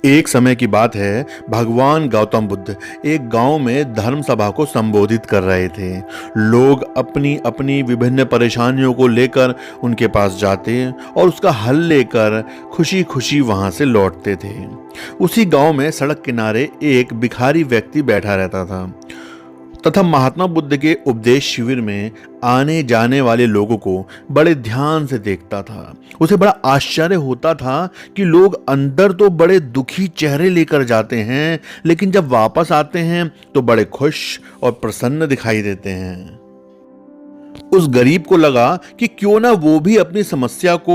एक समय की बात है, भगवान गौतम बुद्ध एक गांव में धर्म सभा को संबोधित कर रहे थे। लोग अपनी अपनी विभिन्न परेशानियों को लेकर उनके पास जाते और उसका हल लेकर खुशी खुशी वहां से लौटते थे। उसी गांव में सड़क किनारे एक भिखारी व्यक्ति बैठा रहता था तथा महात्मा बुद्ध के उपदेश शिविर में आने जाने वाले लोगों को बड़े ध्यान से देखता था। उसे बड़ा आश्चर्य होता था कि लोग अंदर तो बड़े दुखी चेहरे लेकर जाते हैं, लेकिन जब वापस आते हैं तो बड़े खुश और प्रसन्न दिखाई देते हैं। उस गरीब को लगा कि क्यों ना वो भी अपनी समस्या को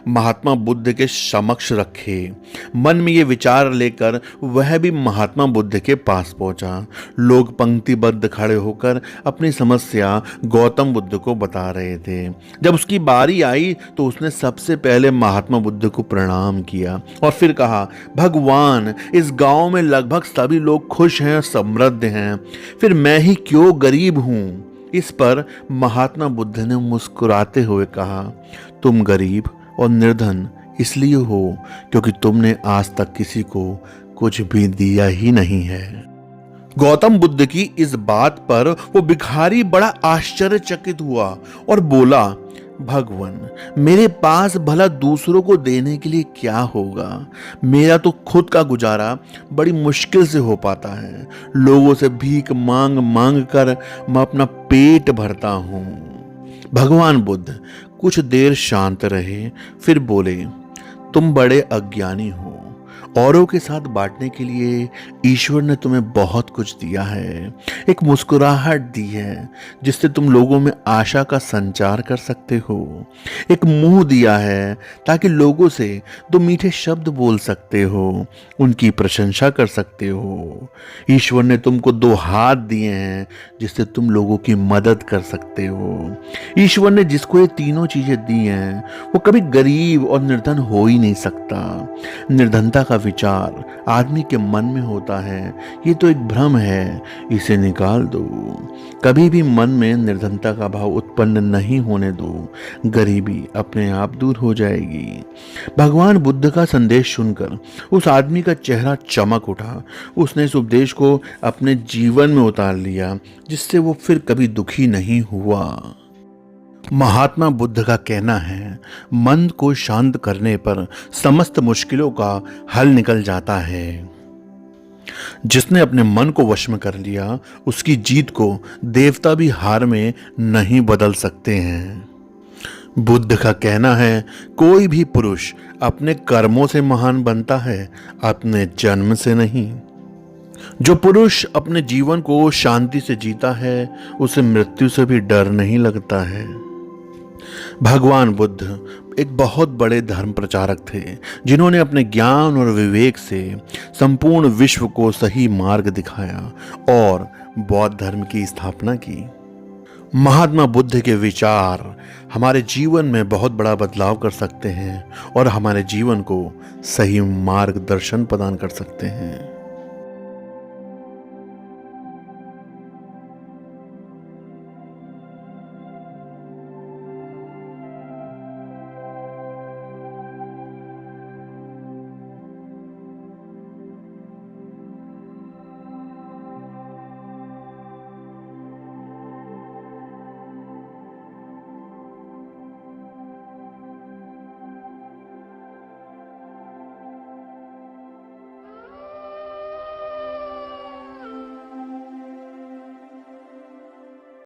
महात्मा बुद्ध के समक्ष रखे। मन में ये विचार लेकर वह भी महात्मा बुद्ध के पास पहुंचा। लोग पंक्तिबद्ध खड़े होकर अपनी समस्या गौतम बुद्ध को बता रहे थे। जब उसकी बारी आई तो उसने सबसे पहले महात्मा बुद्ध को प्रणाम किया और फिर कहा, भगवान, इस गांव में लगभग सभी लोग खुश हैं और समृद्ध हैं, फिर मैं ही क्यों गरीब हूं। इस पर महात्मा बुद्ध ने मुस्कुराते हुए कहा, तुम गरीब और निर्धन इसलिए हो क्योंकि तुमने आज तक किसी को कुछ भी दिया ही नहीं है। गौतम बुद्ध की इस बात पर वो भिखारी बड़ा आश्चर्यचकित हुआ और बोला, भगवान, मेरे पास भला दूसरों को देने के लिए क्या होगा। मेरा तो खुद का गुजारा बड़ी मुश्किल से हो पाता है। लोगों से भीख मांग मांग कर मैं अपना पेट भरता हूं। भगवान बुद्ध कुछ देर शांत रहे, फिर बोले, तुम बड़े अज्ञानी हो। औरों के साथ बांटने के लिए ईश्वर ने तुम्हें बहुत कुछ दिया है। एक मुस्कुराहट दी है जिससे तुम लोगों में आशा का संचार कर सकते हो। एक मुंह दिया है ताकि लोगों से दो मीठे शब्द बोल सकते हो, उनकी प्रशंसा कर सकते हो। ईश्वर ने तुमको दो हाथ दिए हैं जिससे तुम लोगों की मदद कर सकते हो। ईश्वर ने जिसको ये तीनों चीजें दी हैं वो कभी गरीब और निर्धन हो ही नहीं सकता। निर्धनता का विचार आदमी के मन में होता है, ये तो एक भ्रम है, इसे निकाल दो। कभी भी मन में निर्धनता का भाव उत्पन्न नहीं होने दो, गरीबी अपने आप दूर हो जाएगी। भगवान बुद्ध का संदेश सुनकर उस आदमी का चेहरा चमक उठा। उसने इस उपदेश को अपने जीवन में उतार लिया, जिससे वो फिर कभी दुखी नहीं हुआ। महात्मा बुद्ध का कहना है, मन को शांत करने पर समस्त मुश्किलों का हल निकल जाता है। जिसने अपने मन को वश में कर लिया, उसकी जीत को देवता भी हार में नहीं बदल सकते हैं। बुद्ध का कहना है, कोई भी पुरुष अपने कर्मों से महान बनता है, अपने जन्म से नहीं। जो पुरुष अपने जीवन को शांति से जीता है, उसे मृत्यु से भी डर नहीं लगता है। भगवान बुद्ध एक बहुत बड़े धर्म प्रचारक थे, जिन्होंने अपने ज्ञान और विवेक से संपूर्ण विश्व को सही मार्ग दिखाया और बौद्ध धर्म की स्थापना की। महात्मा बुद्ध के विचार हमारे जीवन में बहुत बड़ा बदलाव कर सकते हैं और हमारे जीवन को सही मार्गदर्शन प्रदान कर सकते हैं।